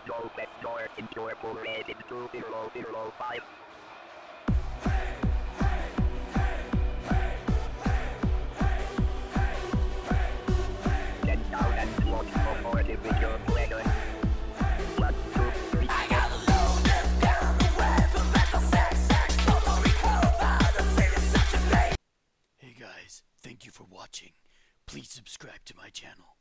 Go set door into your full red in 2005. Hey guys, thank you for watching. Please subscribe to my channel.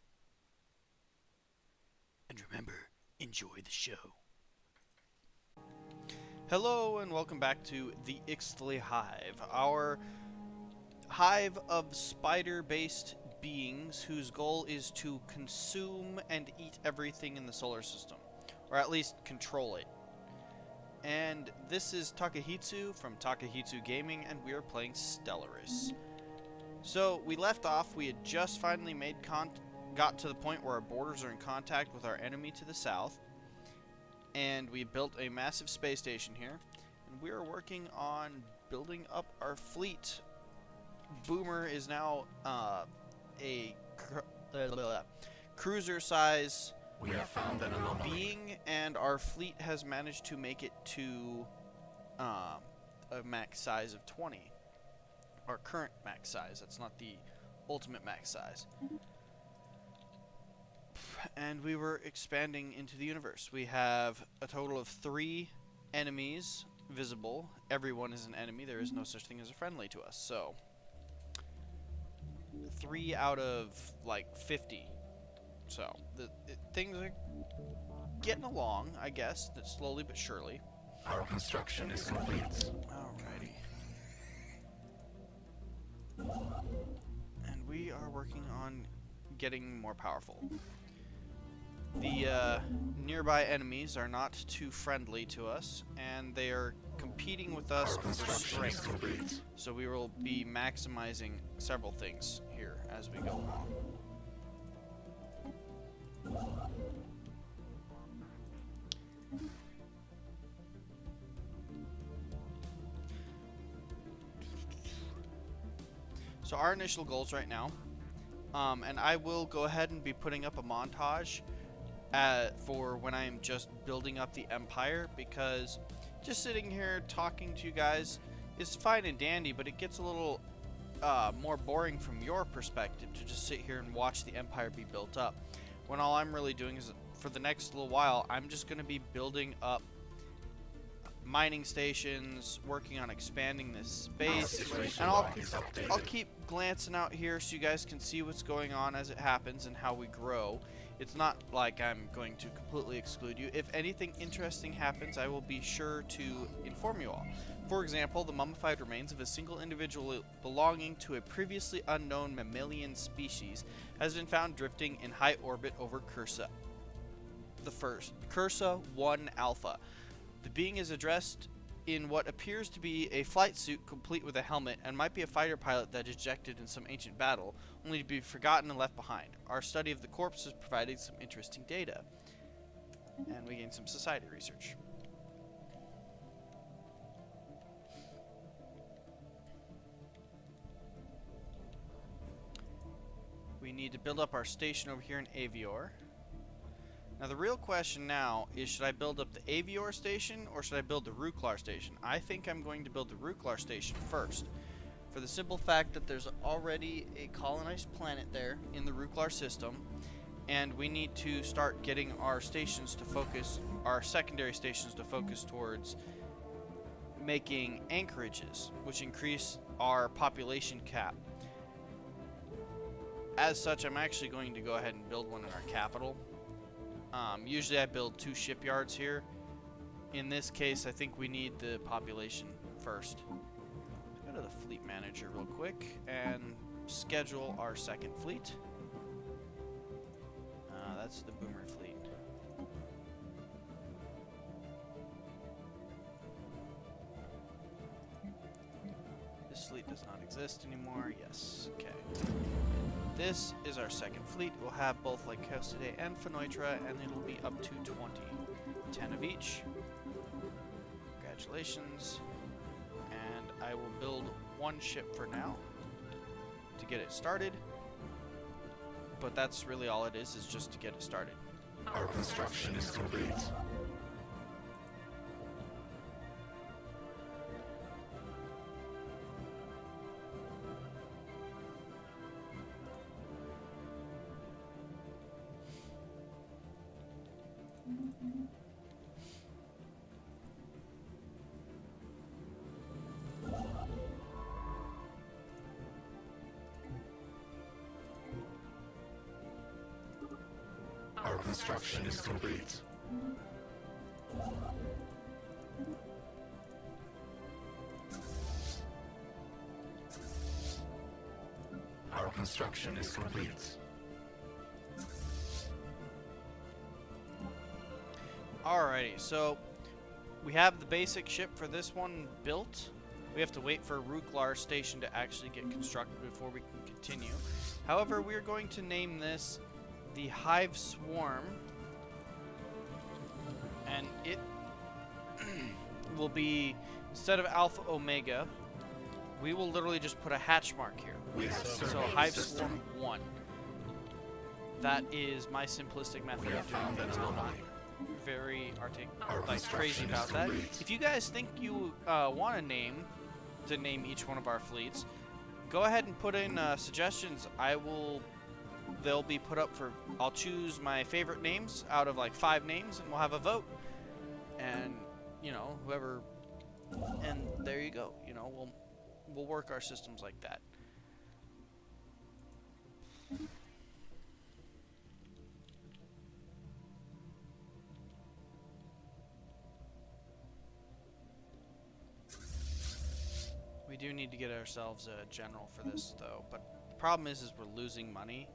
And remember, enjoy the show. Hello and welcome back to the Ixthlii Hive, our hive of spider-based beings whose goal is to consume and eat everything in the solar system, or at least control it. And this is Takehitsu from Takehitsu Gaming, and we are playing Stellaris. So we left off, we had just finally got to the point where our borders are in contact with our enemy to the south, and we built a massive space station here, and we are working on building up our fleet. Boomer is now a cruiser size being, and our fleet has managed to make it to a max size of 20. Our current max size, that's not the ultimate max size. And we were expanding into the universe. We have a total of 3 enemies visible. Everyone is an enemy. There is no such thing as a friendly to us. So 3 out of like 50. So things are getting along, I guess, slowly but surely. Our construction is complete. Alrighty. And we are working on getting more powerful. The nearby enemies are not too friendly to us, and they are competing with us for strength. So we will be maximizing several things here as we go along. So our initial goals right now, and I will go ahead and be putting up a montage for when I am just building up the empire, because just sitting here talking to you guys is fine and dandy, but it gets a little more boring from your perspective to just sit here and watch the empire be built up, when all I'm really doing is, for the next little while, I'm just going to be building up mining stations, working on expanding this space, and I'll keep glancing out here so you guys can see what's going on as it happens and how we grow. It's not like I'm going to completely exclude you. If anything interesting happens, I will be sure to inform you all. For example, the mummified remains of a single individual belonging to a previously unknown mammalian species has been found drifting in high orbit over Cursa. Cursa 1 Alpha. The being is addressed in what appears to be a flight suit complete with a helmet, and might be a fighter pilot that ejected in some ancient battle, only to be forgotten and left behind. Our study of the corpse has provided some interesting data, and we gained some society research. We need to build up our station over here in Avior. Now the real question now is, should I build up the Avior station or should I build the Ruklar station? I think I'm going to build the Ruklar station first, for the simple fact that there's already a colonized planet there in the Ruklar system, and we need to start getting our stations to focus, our secondary stations to focus towards making anchorages, which increase our population cap. As such, I'm actually going to go ahead and build one in our capital. Usually I build 2 shipyards here. In this case, I think we need the population first. Go to the fleet manager real quick and schedule our second fleet. That's the Boomer fleet. This fleet does not exist anymore. Yes, okay. This is our second fleet. We'll have both Lycosidae and Phonoitra, and it'll be up to 20. 10 of each. Congratulations. And I will build 1 ship for now to get it started. But that's really all it is just to get it started. Our construction is complete. Our construction is complete. Our construction is complete. Alrighty, so we have the basic ship for this one built. We have to wait for Ruklar Station to actually get constructed before we can continue. However, we're going to name this the Hive Swarm, and it will be, instead of Alpha Omega, we will literally just put a hatch mark here. So Hive Swarm 1. That is my simplistic method of doing things. I'm not very crazy about that. If you guys think you want to name each one of our fleets, go ahead and put in suggestions. They'll be put up for, I'll choose my favorite names out of like 5 names, and we'll have a vote. And, you know, whoever, and there you go. You know, we'll work our systems like that. We do need to get ourselves a general for this, though. But the problem is we're losing money.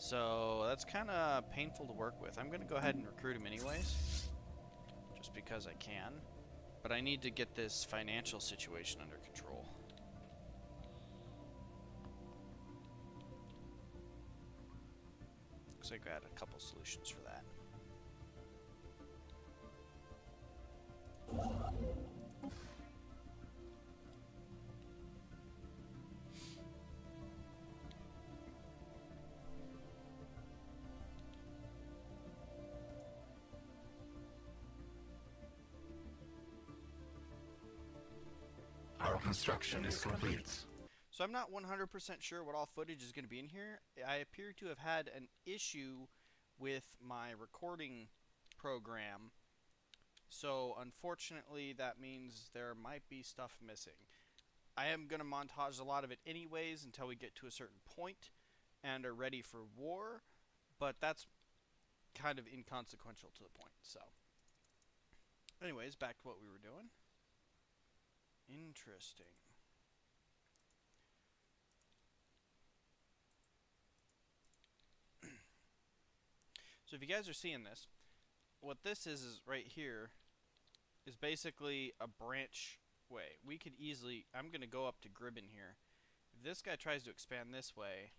So that's kind of painful to work with. I'm going to go ahead and recruit him anyways. Just because I can. But I need to get this financial situation under control. Looks like I had a couple solutions for that. Our construction is complete. So I'm not 100% sure what all footage is going to be in here. I appear to have had an issue with my recording program. So unfortunately that means there might be stuff missing. I am going to montage a lot of it anyways until we get to a certain point and are ready for war. But that's kind of inconsequential to the point. So anyways, back to what we were doing. Interesting. So if you guys are seeing this, what this is right here is basically a branch way. We could easily, I'm going to go up to Gribben here. If this guy tries to expand this way,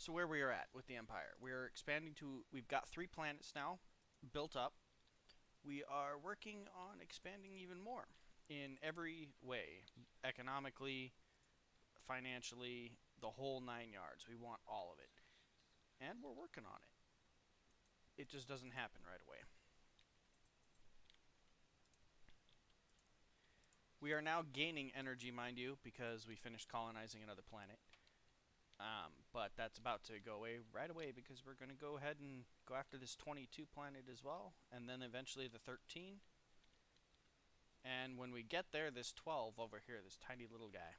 So where we are at with the Empire, we're expanding to, we've got 3 planets now built up. We are working on expanding even more in every way, economically, financially, the whole 9 yards. We want all of it. And we're working on it. It just doesn't happen right away. We are now gaining energy, mind you, because we finished colonizing another planet. But that's about to go away right away because we're going to go ahead and go after this 22 planet as well, and then eventually the 13. And when we get there, this 12 over here, this tiny little guy.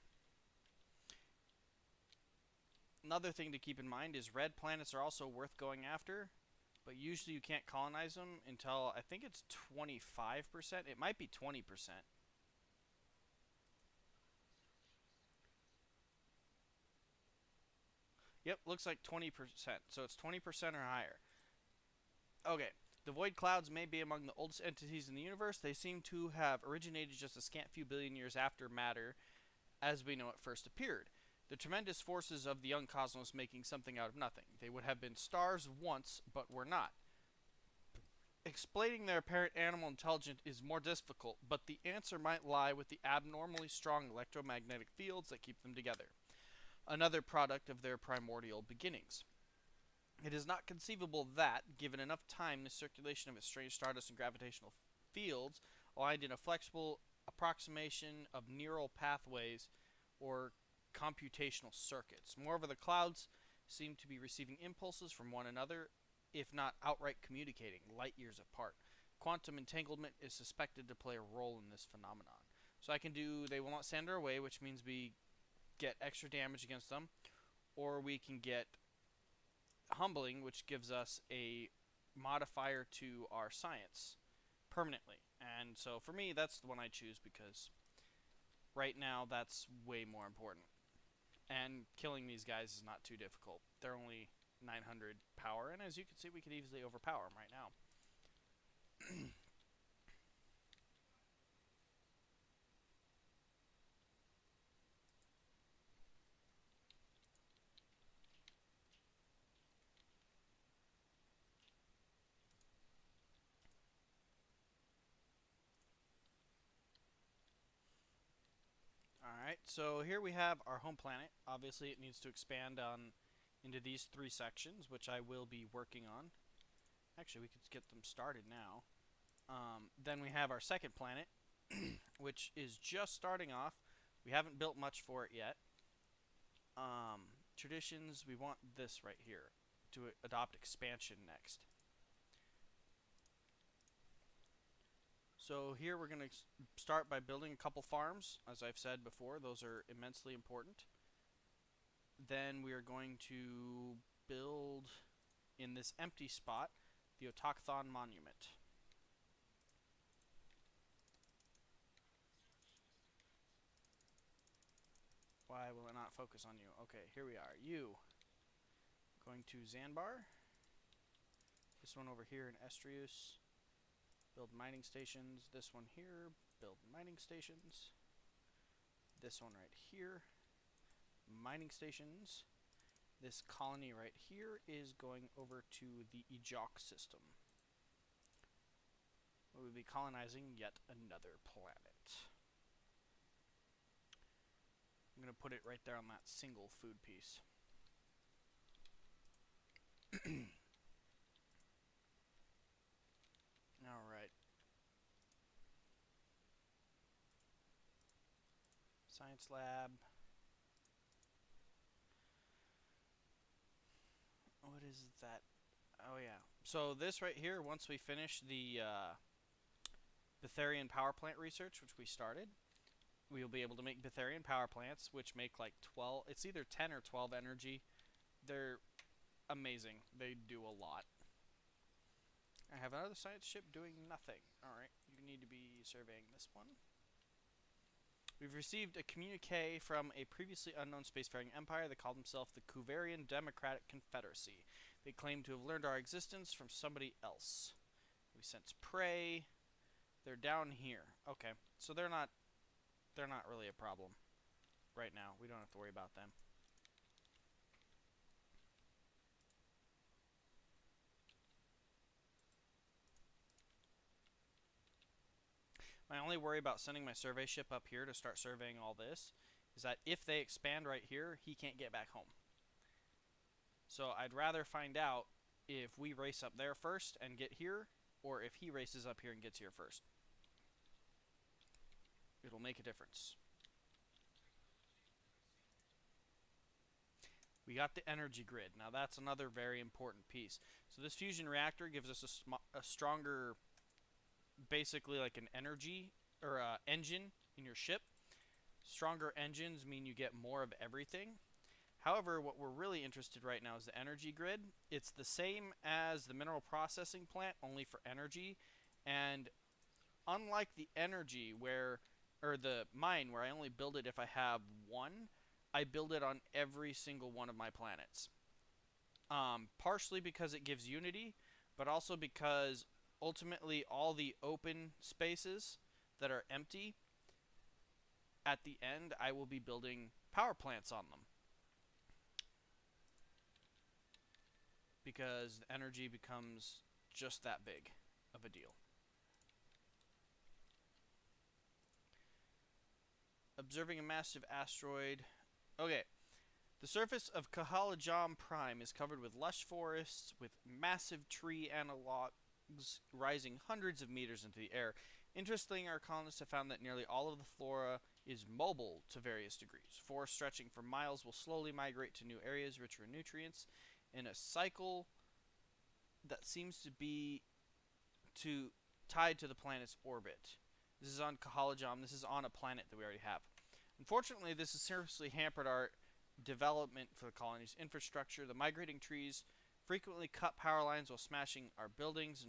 Another thing to keep in mind is red planets are also worth going after, but usually you can't colonize them until, I think it's 25%. It might be 20%. Yep, looks like 20%. So it's 20% or higher. Okay, the void clouds may be among the oldest entities in the universe. They seem to have originated just a scant few billion years after matter, as we know it first appeared. The tremendous forces of the young cosmos making something out of nothing. They would have been stars once, but were not. Explaining their apparent animal intelligence is more difficult, but the answer might lie with the abnormally strong electromagnetic fields that keep them together. Another product of their primordial beginnings. It is not conceivable that, given enough time, the circulation of its strange stardust and gravitational fields, aligned in a flexible, approximation of neural pathways or computational circuits. Moreover, the clouds seem to be receiving impulses from one another, if not outright communicating, light years apart. Quantum entanglement is suspected to play a role in this phenomenon. So I can do, they will not stand our way, which means we get extra damage against them, or we can get humbling, which gives us a modifier to our science permanently. And so for me, that's the one I choose because right now that's way more important. And killing these guys is not too difficult. They're only 900 power, and as you can see, we could easily overpower them right now. Alright, so here we have our home planet. Obviously, it needs to expand on into these 3 sections, which I will be working on. Actually, we could get them started now. Then we have our second planet, which is just starting off. We haven't built much for it yet. Traditions, we want this right here, to adopt expansion next. So here we're going to start by building a couple farms. As I've said before, those are immensely important. Then we are going to build in this empty spot the Takehitsu monument. Why will it not focus on you? Okay, here we are. You. Going to Zanbar. This one over here in Estrius. Build mining stations. This one here. Build mining stations. This one right here. Mining stations. This colony right here is going over to the Ixthlii system. We will be colonizing yet another planet. I'm going to put it right there on that single food piece. Alright. Science lab. What is that? Oh yeah. So this right here, once we finish the Betharian power plant research, which we started, we will be able to make Betharian power plants, which make like 12, it's either 10 or 12 energy. They're amazing. They do a lot. I have another science ship doing nothing. Alright, you need to be surveying this one. We've received a communique from a previously unknown spacefaring empire that called themselves the Kuvarian Democratic Confederacy. They claim to have learned our existence from somebody else. We sense prey. They're down here. Okay, so they're not really a problem right now. We don't have to worry about them. My only worry about sending my survey ship up here to start surveying all this is that if they expand right here, he can't get back home. So I'd rather find out if we race up there first and get here, or if he races up here and gets here first. It'll make a difference. We got the energy grid. Now that's another very important piece. So this fusion reactor gives us a stronger, basically like an energy or engine in your ship. Stronger engines mean you get more of everything. However, what we're really interested right now is the energy grid. It's the same as the mineral processing plant, only for energy. And unlike the energy where, or the mine where I only build it if I have one, I build it on every single one of my planets. Partially because it gives unity, but also because ultimately all the open spaces that are empty, at the end I will be building power plants on them. Because the energy becomes just that big of a deal. Observing a massive asteroid. Okay. The surface of Kahalajam Prime is covered with lush forests with massive tree analogs rising hundreds of meters into the air. Interestingly, our colonists have found that nearly all of the flora is mobile to various degrees. Forests stretching for miles will slowly migrate to new areas richer in nutrients in a cycle that seems to be tied to the planet's orbit. This is on Kahalajam. This is on a planet that we already have. Unfortunately, this has seriously hampered our development for the colony's infrastructure. The migrating trees frequently cut power lines while smashing our buildings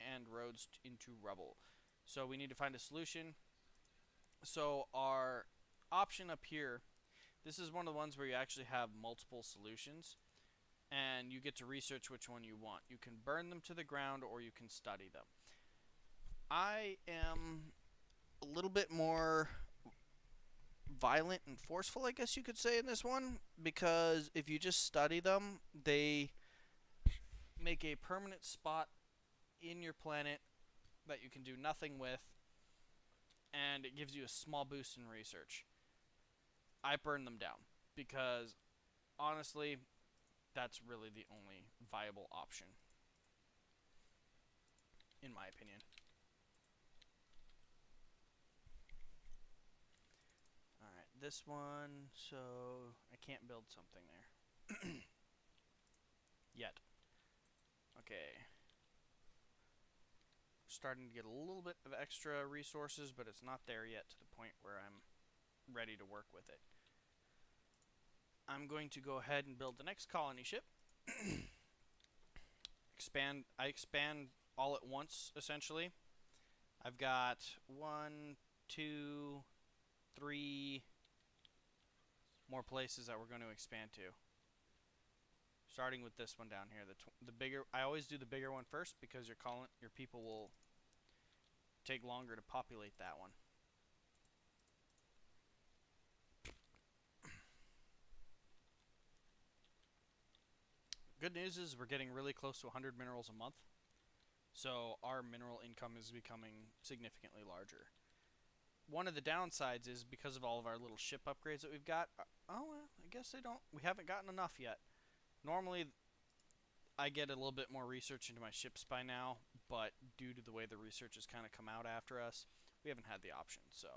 and roads into rubble. So we need to find a solution. So our option up here, this is one of the ones where you actually have multiple solutions, and you get to research which one you want. You can burn them to the ground or you can study them. I am a little bit more violent and forceful, I guess you could say, in this one, because if you just study them, they make a permanent spot in your planet that you can do nothing with, and it gives you a small boost in research. I burn them down because honestly, that's really the only viable option, in my opinion. Alright, this one, so I can't build something there. Yet. Okay. Starting to get a little bit of extra resources, but it's not there yet to the point where I'm ready to work with it. I'm going to go ahead and build the next colony ship. I expand all at once, essentially. I've got 1, 2, 3 more places that we're going to expand to. Starting with this one down here, the bigger. I always do the bigger one first because your people will take longer to populate that one. Good news is we're getting really close to 100 minerals a month, so our mineral income is becoming significantly larger. One of the downsides is because of all of our little ship upgrades that we've got. Oh, well, I guess we haven't gotten enough yet. Normally, I get a little bit more research into my ships by now, but due to the way the research has kind of come out after us, we haven't had the option, so.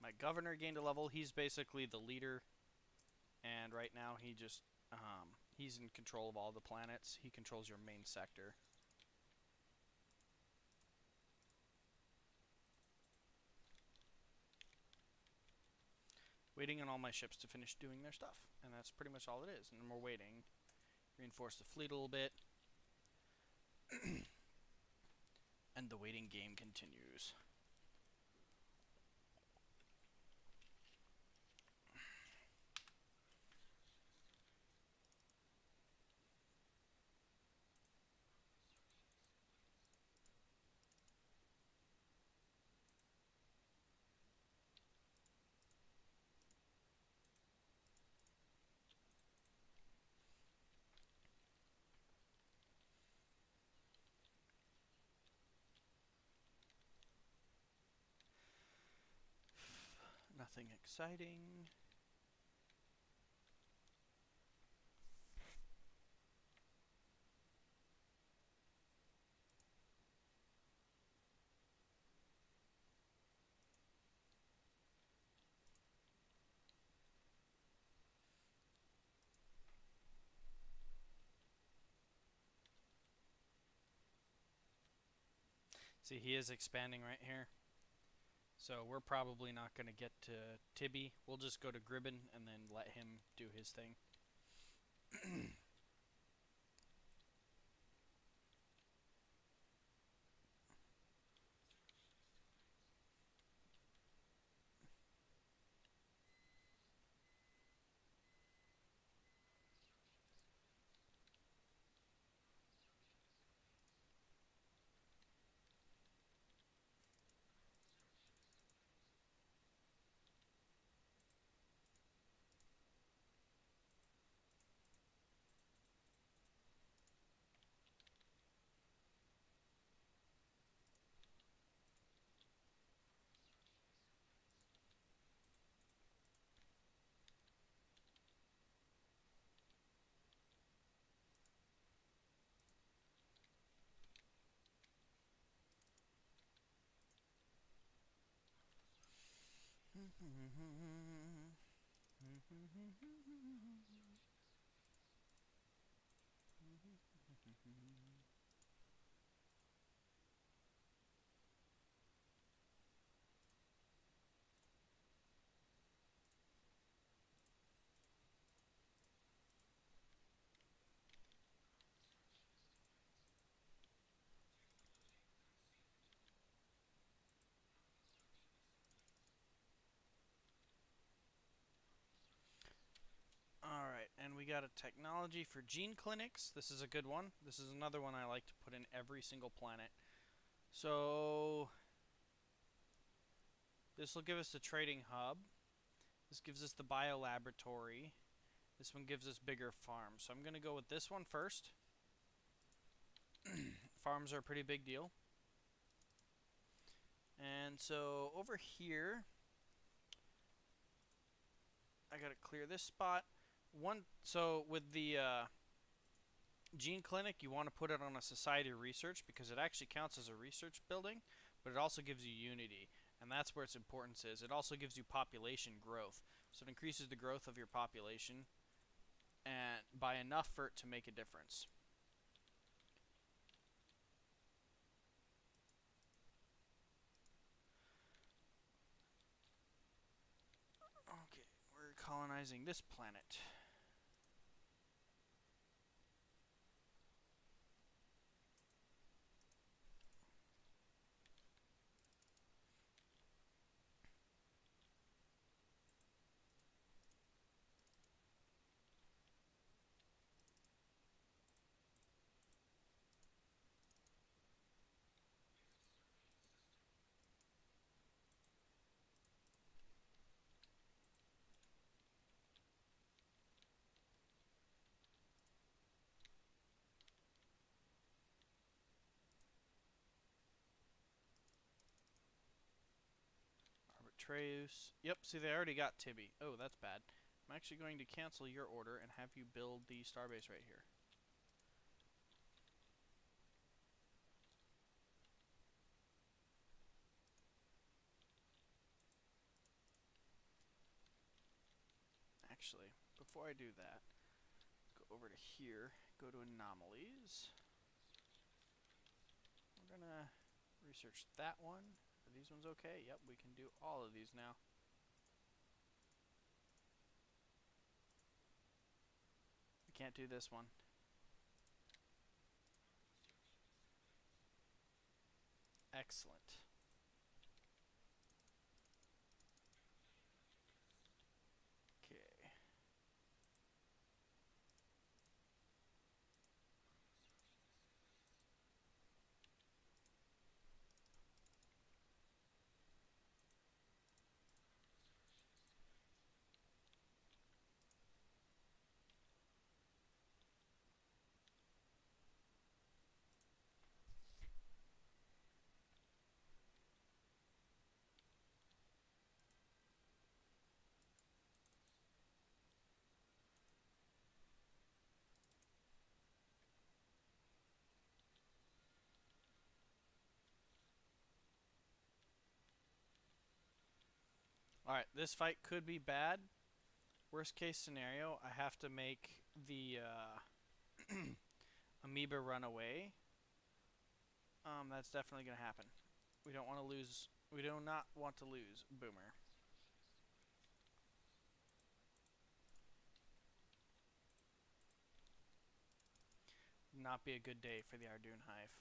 My governor gained a level. He's basically the leader, and right now he's in control of all the planets. He controls your main sector. Waiting on all my ships to finish doing their stuff, and that's pretty much all it is. And we're waiting. Reinforce the fleet a little bit. And the waiting game continues. Nothing exciting. See, he is expanding right here. So we're probably not going to get to Tibby. We'll just go to Gribben and then let him do his thing. Alright, and we got a technology for gene clinics. This is a good one. This is another one I like to put in every single planet. So, this will give us the trading hub. This gives us the biolaboratory. This one gives us bigger farms. So I'm going to go with this one first. Farms are a pretty big deal. And so over here, I got to clear this spot. So with the gene clinic, you want to put it on a society research because it actually counts as a research building, but it also gives you unity, and that's where its importance is. It also gives you population growth, so it increases the growth of your population and by enough for it to make a difference. Okay, we're colonizing this planet. Arbitraeus. Yep, see they already got Tibby. Oh, that's bad. I'm actually going to cancel your order and have you build the starbase right here. Actually, before I do that, go over to here, go to anomalies. We're gonna research that one. Are these ones okay? Yep, we can do all of these now. We can't do this one. Excellent. Okay. Alright, this fight could be bad. Worst case scenario, I have to make the amoeba run away. That's definitely going to happen. We don't want to lose. We do not want to lose Boomer. Not be a good day for the Ardoon Hive.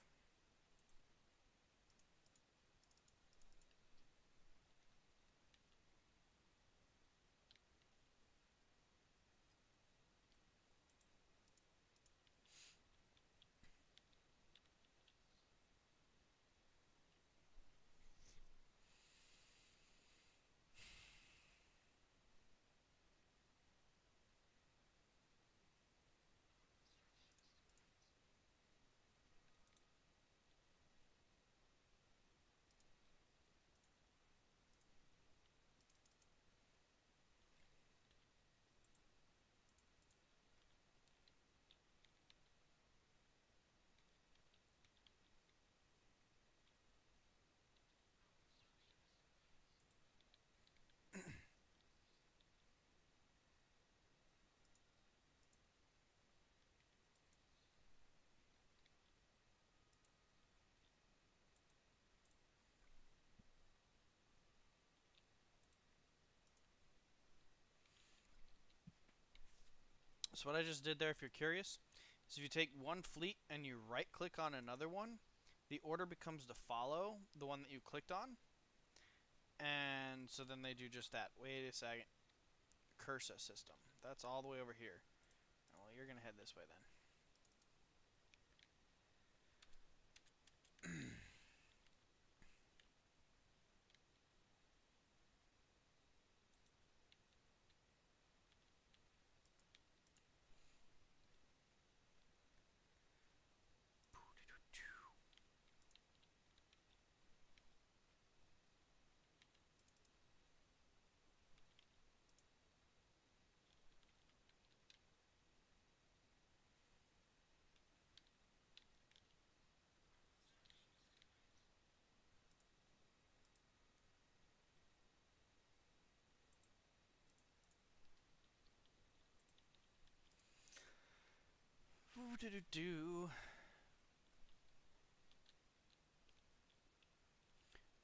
So what I just did there, if you're curious, is if you take one fleet and you right-click on another one, the order becomes to follow the one that you clicked on. And so then they do just that. Wait a second. Cursa system. That's all the way over here. Well, you're going to head this way then.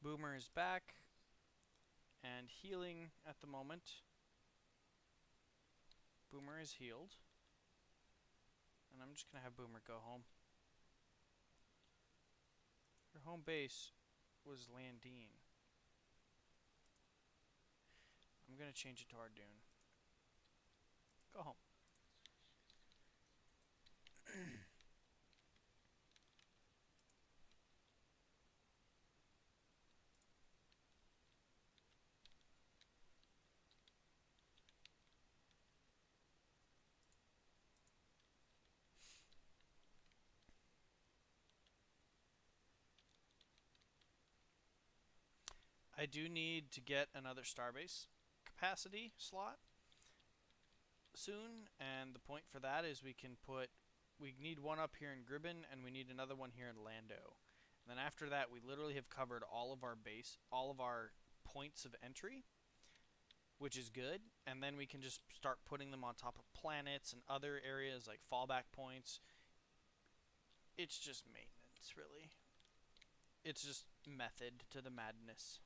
Boomer is back and healing at the moment. Boomer is healed. And I'm just going to have Boomer go home. Your home base was Landine. I'm going to change it to Ardoon. Go home. I do need to get another starbase capacity slot soon, and the point for that is we need one up here in Gribben, and we need another one here in Lando. And then after that, we literally have covered all of our points of entry, which is good, and then we can just start putting them on top of planets and other areas like fallback points. It's just maintenance, really. It's just method to the madness.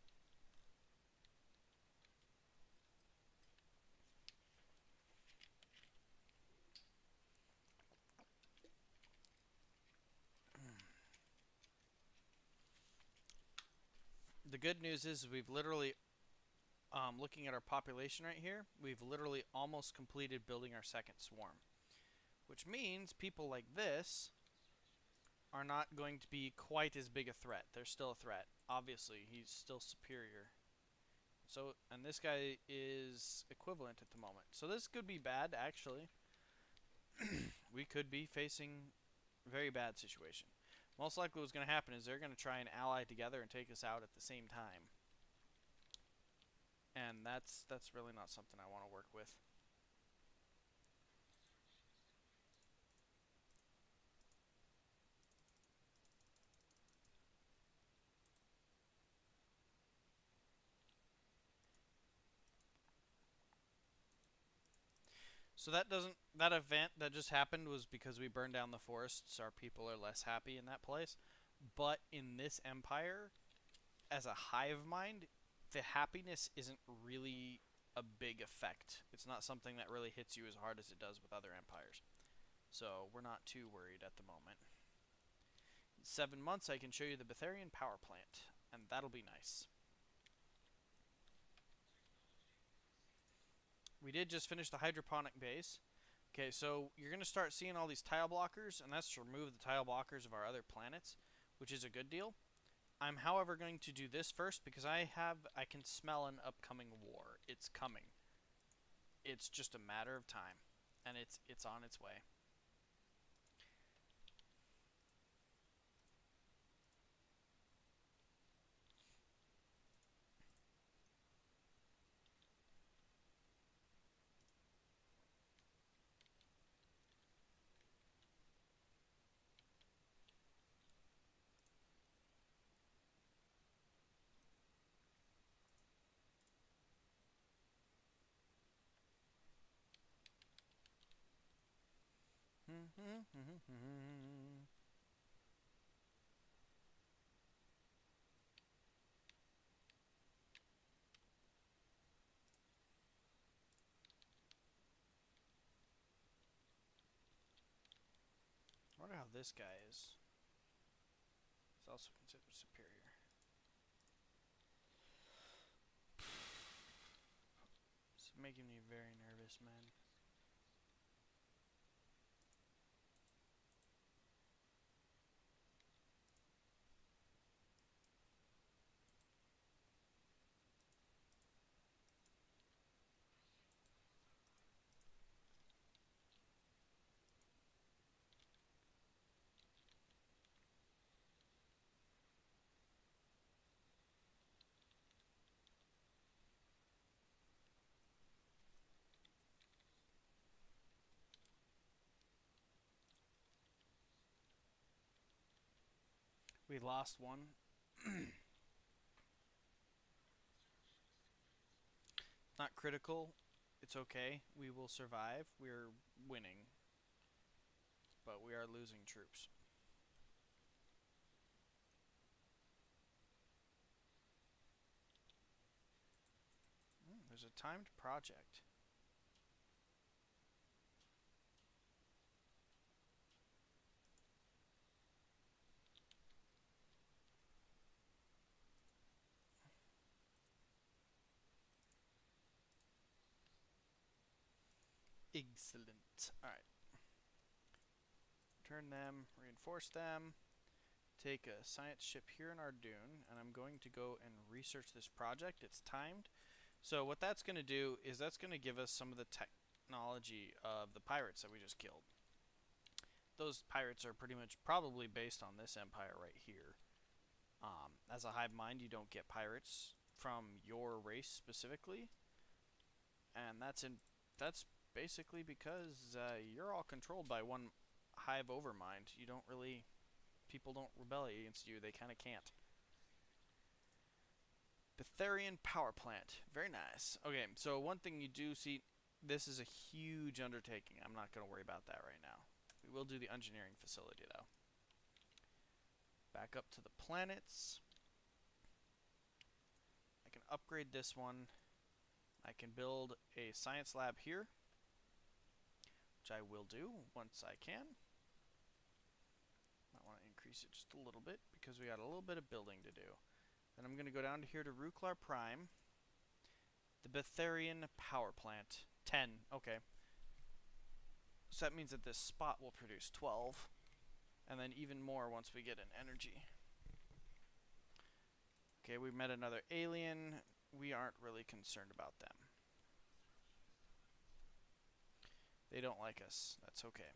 The good news is we've literally, looking at our population right here, we've literally almost completed building our second swarm. Which means people like this are not going to be quite as big a threat. They're still a threat. Obviously, he's still superior. So, and this guy is equivalent at the moment. So this could be bad, actually. We could be facing a very bad situation. Most likely what's going to happen is they're going to try and ally together and take us out at the same time. And that's really not something I want to work with. So that event that just happened was because we burned down the forests. Our people are less happy in that place. But in this empire, as a hive mind, the happiness isn't really a big effect. It's not something that really hits you as hard as it does with other empires. So we're not too worried at the moment. In 7 months, I can show you the Betharian power plant, and that'll be nice. We did just finish the hydroponic base. Okay, so you're going to start seeing all these tile blockers, and that's to remove the tile blockers of our other planets, which is a good deal. I'm, however, going to do this first because I can smell an upcoming war. It's coming. It's just a matter of time, and it's on its way. this guy is also considered superior. It's making me very nervous, man. We lost one. Not critical. It's okay. We will survive. We're winning. But we are losing troops. There's a timed project. Excellent. Alright. Turn them, reinforce them, take a science ship here in our dune, and I'm going to go and research this project. It's timed. So what that's going to do is that's going to give us some of the technology of the pirates that we just killed. Those pirates are pretty much probably based on this empire right here. As a hive mind, you don't get pirates from your race specifically, and that's basically because you're all controlled by one hive overmind. You don't really, people don't rebel against you. They kind of can't. Betharian power plant, very nice. Okay, so one thing you do see, this is a huge undertaking. I'm not going to worry about that right now. We will do the engineering facility though. Back up to the planets. I can upgrade this one. I can build a science lab here, which I will do once I can. I want to increase it just a little bit because we got a little bit of building to do. Then I'm going to go down to here to Ruklar Prime. The Betharian power plant. 10. Okay. So that means that this spot will produce 12. And then even more once we get an energy. Okay, we met another alien. We aren't really concerned about them. They don't like us. That's okay.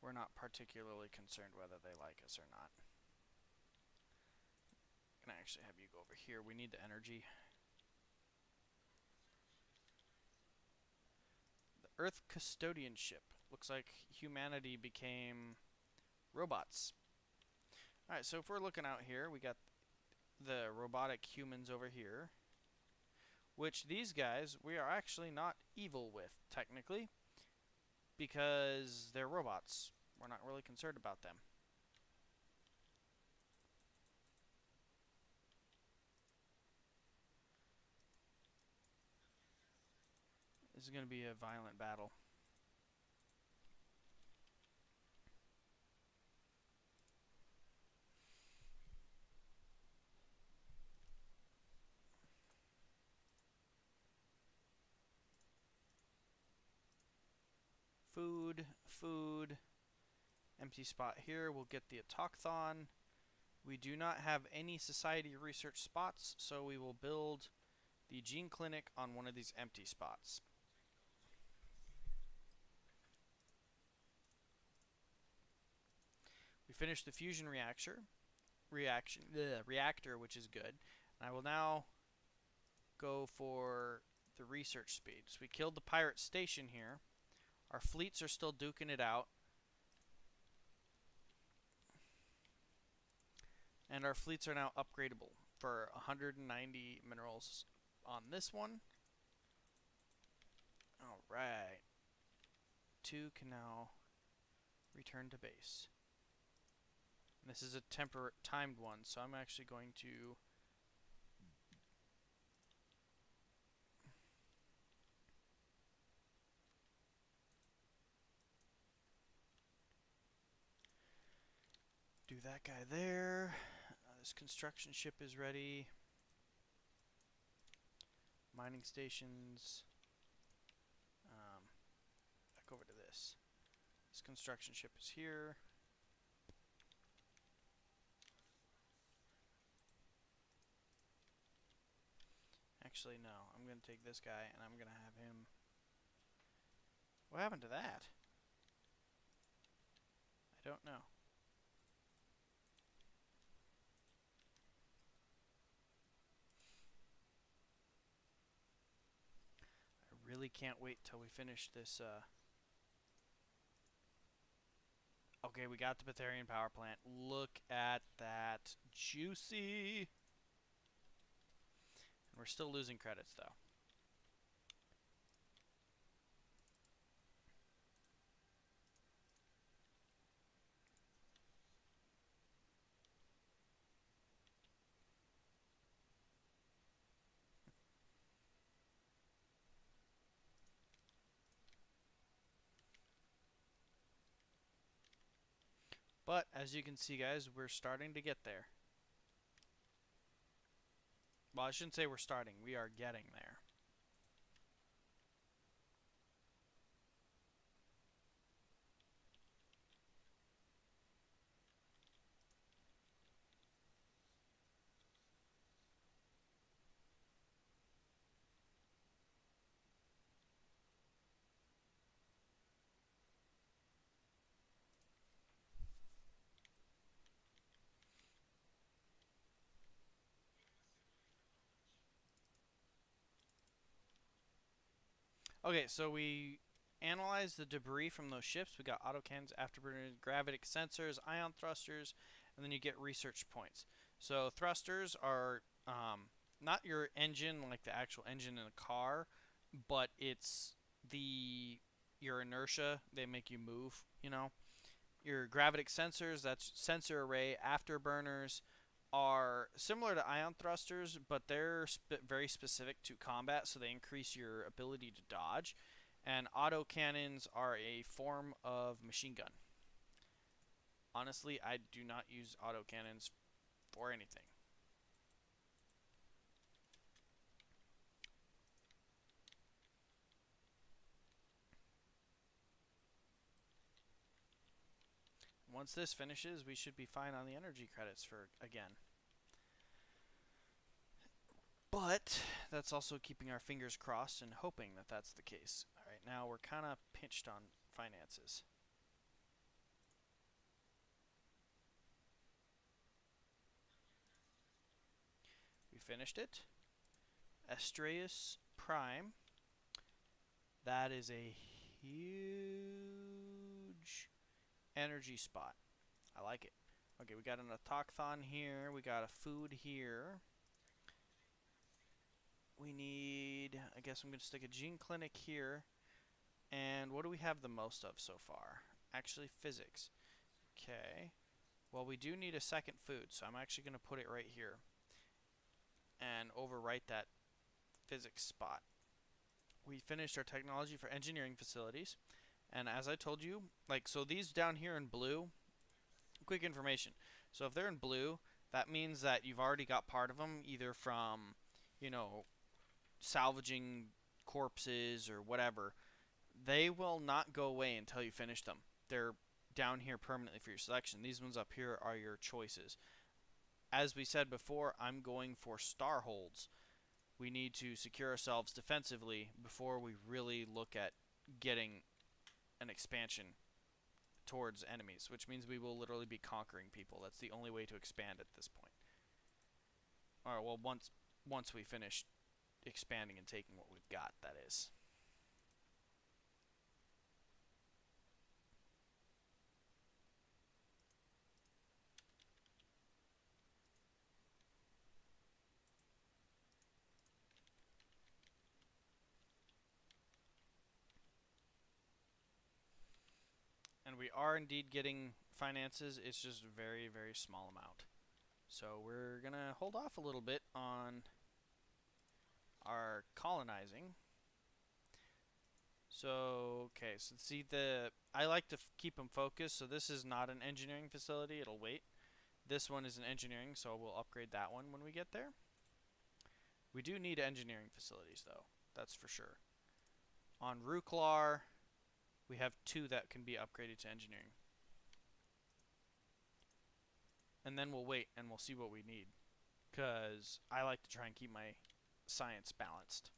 We're not particularly concerned whether they like us or not. I'm gonna actually have you go over here. We need the energy. The Earth Custodian ship. Looks like humanity became robots. Alright, so if we're looking out here, we got the robotic humans over here. Which these guys, we are actually not evil with, technically. Because they're robots. We're not really concerned about them. This is going to be a violent battle. Food, food. Empty spot here. We'll get the autochthon. We do not have any society research spots, so we will build the gene clinic on one of these empty spots. We finished the fusion reactor, which is good. And I will now go for the research speed. So we killed the pirate station here. Our fleets are still duking it out. And our fleets are now upgradable for 190 minerals on this one. Alright. 2 can now return to base. And this is a timed one, so I'm actually going to that guy there. This construction ship is ready. Mining stations. Back over to this. This construction ship is here. Actually, no. I'm going to take this guy and I'm going to have him... What happened to that? I don't know. I really can't wait till we finish this, Okay, we got the Betharian power plant. Look at that. Juicy! And we're still losing credits, though. But, as you can see, guys, we're starting to get there. Well, I shouldn't say we're starting. We are getting there. Okay, so we analyzed the debris from those ships. We got autocannons, afterburners, gravitic sensors, ion thrusters, and then you get research points. So thrusters are not your engine, like the actual engine in a car, but it's your inertia. They make you move, you know. Your gravitic sensors, that's sensor array. Afterburners are similar to ion thrusters, but they're very specific to combat, so they increase your ability to dodge. And autocannons are a form of machine gun. Honestly, I do not use autocannons for anything. Once this finishes, we should be fine on the energy credits for again. But that's also keeping our fingers crossed and hoping that that's the case. All right, now we're kind of pinched on finances. We finished it. Ixthlii Prime. That is a huge energy spot. I like it. Okay, we got an autochthon here. We got a food here. We need, I guess I'm going to stick a gene clinic here. And what do we have the most of so far? Actually, physics. Okay. Well, we do need a second food, so I'm actually going to put it right here. And overwrite that physics spot. We finished our technology for engineering facilities. And as I told you, like, so these down here in blue, quick information. So if they're in blue, that means that you've already got part of them, either from, you know, salvaging corpses or whatever. They will not go away until you finish them. They're down here permanently for your selection. These ones up here are your choices. As we said before, I'm going for star holds. We need to secure ourselves defensively before we really look at getting an expansion towards enemies, which means we will literally be conquering people. That's the only way to expand at this point. Alright, well, once we finish expanding and taking what we've got, that is. And we are indeed getting finances. It's just a very, very small amount. So we're going to hold off a little bit on our colonizing. So, okay, so see I like to keep them focused. So this is not an engineering facility. It'll wait. This one is in engineering, so we'll upgrade that one when we get there. We do need engineering facilities, though. That's for sure. On Ruklar, we have 2 that can be upgraded to engineering. And then we'll wait and we'll see what we need, because I like to try and keep my science balanced.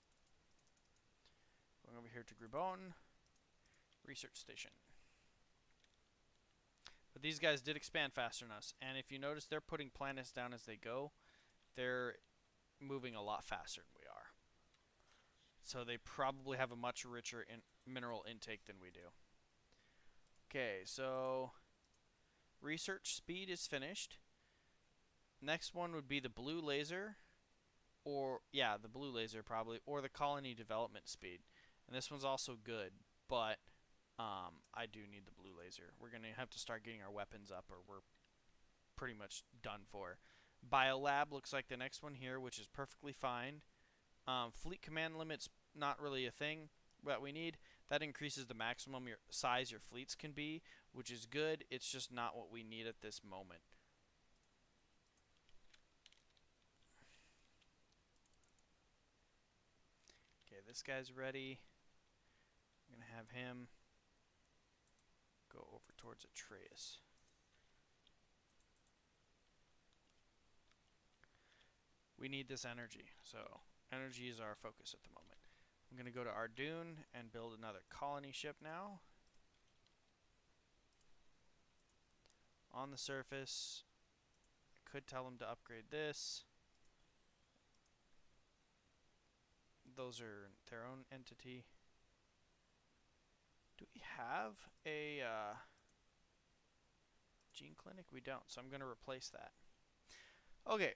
Going over here to Grubon, research station. But these guys did expand faster than us, and if you notice, they're putting planets down as they go. They're moving a lot faster than we are. So they probably have a much richer mineral intake than we do. Okay, so research speed is finished. Next one would be the blue laser, or yeah, the blue laser probably, or the colony development speed. And this one's also good, but I do need the blue laser. We're going to have to start getting our weapons up, or we're pretty much done for. Biolab looks like the next one here, which is perfectly fine. Fleet command limit's not really a thing that we need. That increases the maximum size your fleets can be, which is good. It's just not what we need at this moment. Okay, this guy's ready. I'm going to have him go over towards Atreus. We need this energy, so energy is our focus at the moment. I'm going to go to Ardoon and build another colony ship now. On the surface, I could tell them to upgrade this. Those are their own entity. Do we have a gene clinic? We don't, so I'm going to replace that. Okay.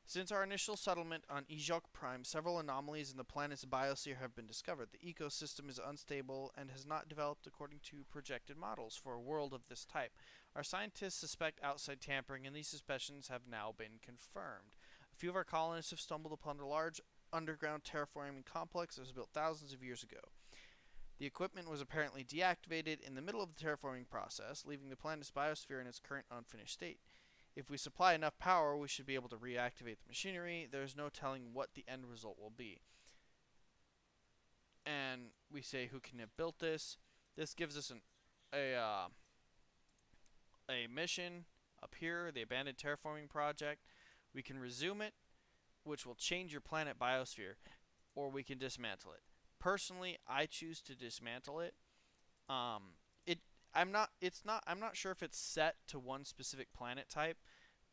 Since our initial settlement on Ixthlii Prime, several anomalies in the planet's biosphere have been discovered. The ecosystem is unstable and has not developed according to projected models for a world of this type. Our scientists suspect outside tampering, and these suspicions have now been confirmed. A few of our colonists have stumbled upon a large underground terraforming complex that was built thousands of years ago. The equipment was apparently deactivated in the middle of the terraforming process, leaving the planet's biosphere in its current unfinished state. If we supply enough power, we should be able to reactivate the machinery. There's no telling what the end result will be. And we say who can have built this. This gives us a mission up here, the abandoned terraforming project. We can resume it, which will change your planet biosphere, or we can dismantle it. Personally, I choose to dismantle it. I'm not sure if it's set to one specific planet type,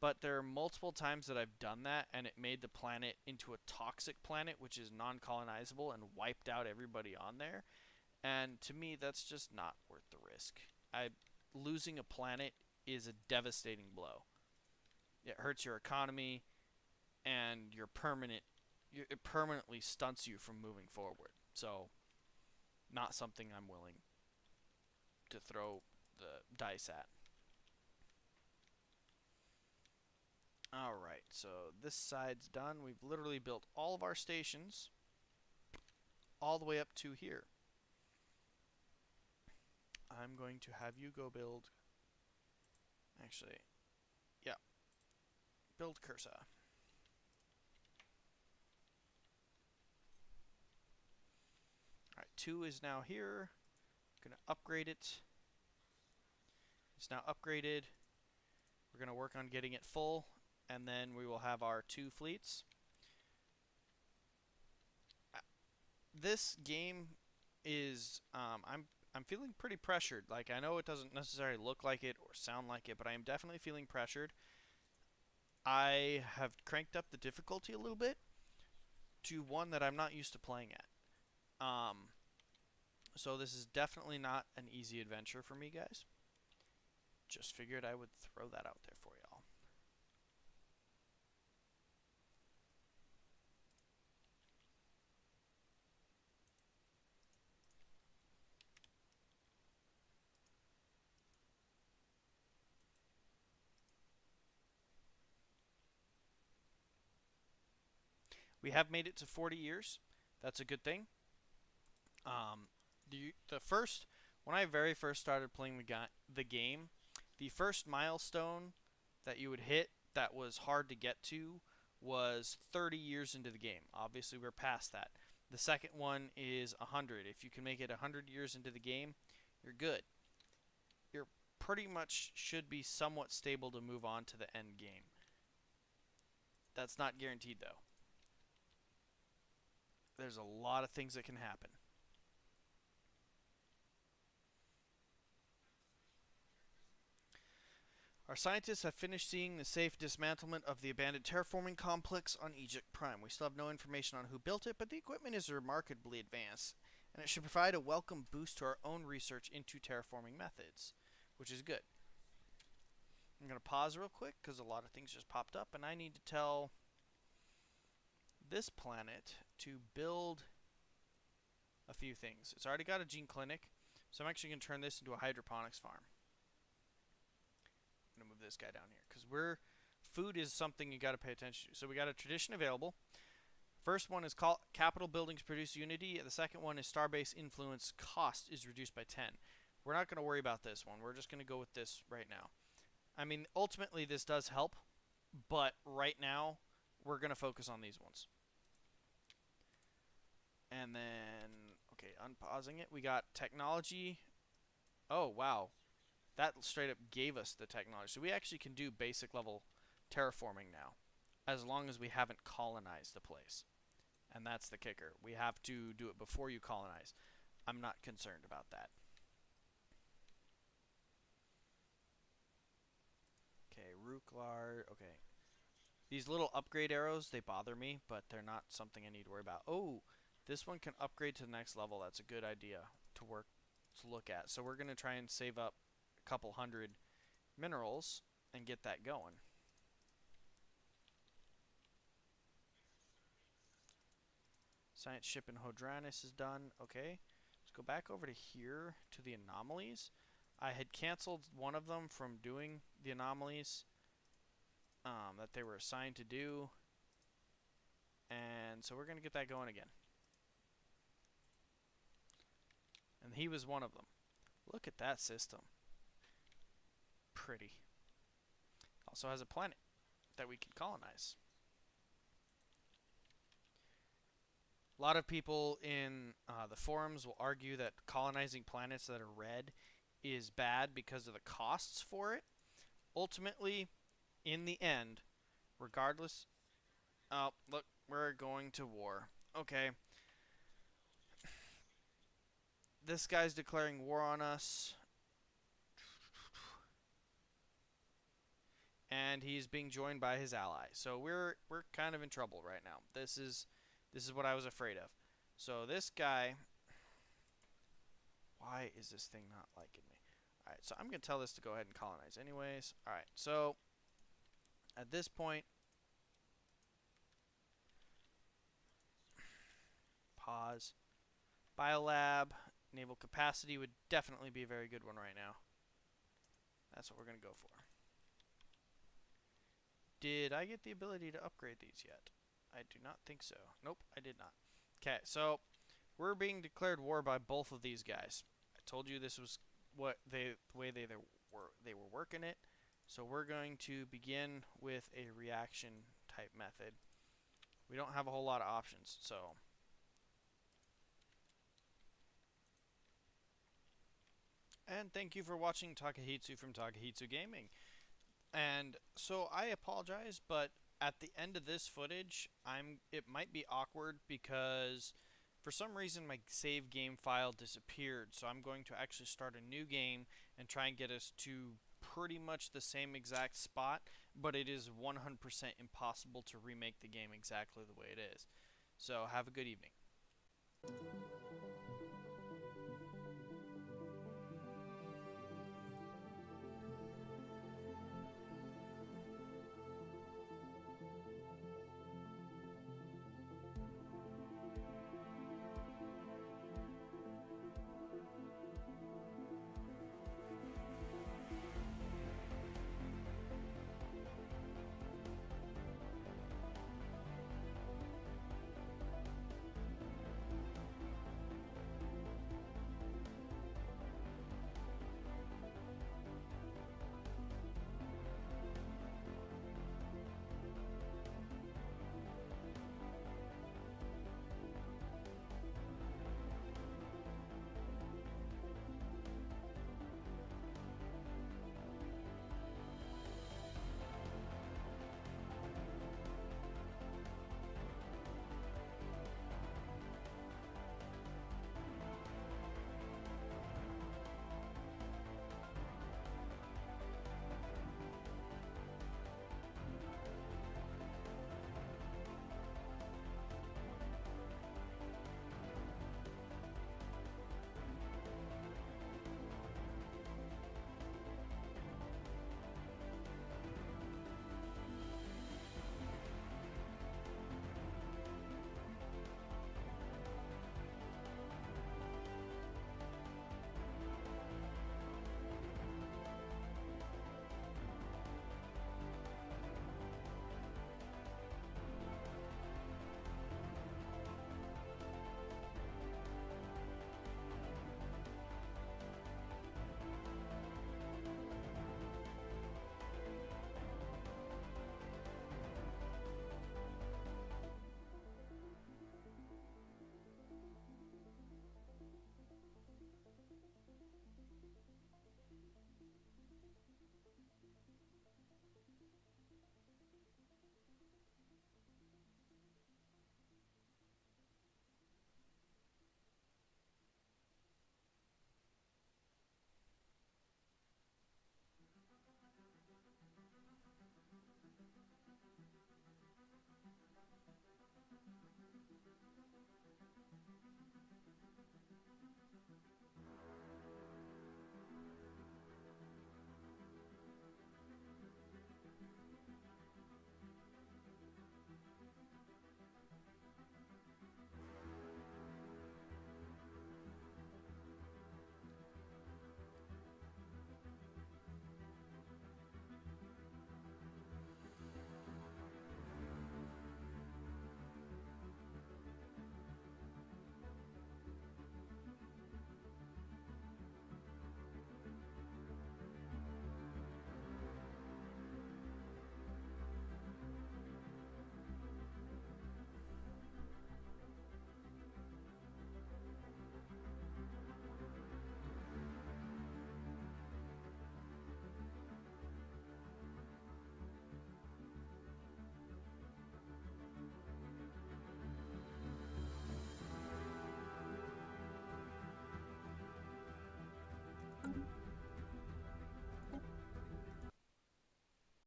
but there are multiple times that I've done that and it made the planet into a toxic planet, which is non-colonizable, and wiped out everybody on there. And to me, that's just not worth the risk. Losing a planet is a devastating blow. It hurts your economy, and it permanently stunts you from moving forward. So, not something I'm willing to throw the dice at. Alright, so this side's done. We've literally built all of our stations all the way up to here. I'm going to have you go build... Actually, yeah. Build Cursa. Alright, 2 is now here. Going to upgrade it. It's now upgraded. We're going to work on getting it full, and then we will have our 2 fleets. This game is I'm feeling pretty pressured. Like, I know it doesn't necessarily look like it or sound like it, but I am definitely feeling pressured. I have cranked up the difficulty a little bit to one that I'm not used to playing at. So this is definitely not an easy adventure for me, guys. Just figured I would throw that out there for y'all. We have made it to 40 years. That's a good thing. When I very first started playing the game, the first milestone that you would hit that was hard to get to was 30 years into the game. Obviously, we're past that. The second one is 100. If you can make it 100 years into the game, you're good. You're pretty much should be somewhat stable to move on to the end game. That's not guaranteed, though. There's a lot of things that can happen. Our scientists have finished seeing the safe dismantlement of the abandoned terraforming complex on Egypt Prime. We still have no information on who built it, but the equipment is remarkably advanced, and it should provide a welcome boost to our own research into terraforming methods, which is good. I'm going to pause real quick because a lot of things just popped up, and I need to tell this planet to build a few things. It's already got a gene clinic, so I'm actually going to turn this into a hydroponics farm. I'm going to move this guy down here because food is something you got to pay attention to. So we got a tradition available. First one is capital buildings produce unity. The second one is starbase influence cost is reduced by 10. We're not going to worry about this one. We're just going to go with this right now. I mean, ultimately this does help, but right now we're going to focus on these ones. And then, okay, unpausing it. We got technology. Oh, wow. That straight up gave us the technology. So we actually can do basic level terraforming now, as long as we haven't colonized the place. And that's the kicker. We have to do it before you colonize. I'm not concerned about that. Okay, Rooklar. Okay. These little upgrade arrows, they bother me, but they're not something I need to worry about. Oh, this one can upgrade to the next level. That's a good idea to look at. So we're going to try and save up couple hundred minerals and get that going. Science ship in Hodranis is done. Okay, let's go back over to here to the anomalies. I had canceled one of them from doing the anomalies that they were assigned to do, and so we're gonna get that going again. And he was one of them. Look at that system. Pretty. Also has a planet that we can colonize. A lot of people in the forums will argue that colonizing planets that are red is bad because of the costs for it. Ultimately, in the end, regardless... Oh, look, we're going to war. Okay. This guy's declaring war on us. And he's being joined by his ally. So we're kind of in trouble right now. This is what I was afraid of. So this guy, why is this thing not liking me? All right, so I'm going to tell this to go ahead and colonize anyways. All right, so at this point, pause. Biolab, naval capacity would definitely be a very good one right now. That's what we're going to go for. Did I get the ability to upgrade these yet? I do not think so. Nope, I did not. Okay, so we're being declared war by both of these guys. I told you this was the way they were working it. So we're going to begin with a reaction type method. We don't have a whole lot of options, so and thank you for watching Takehitsu from Takehitsu Gaming. And so I apologize, but at the end of this footage, it might be awkward because for some reason my save game file disappeared. So I'm going to actually start a new game and try and get us to pretty much the same exact spot, but it is 100% impossible to remake the game exactly the way it is. So have a good evening.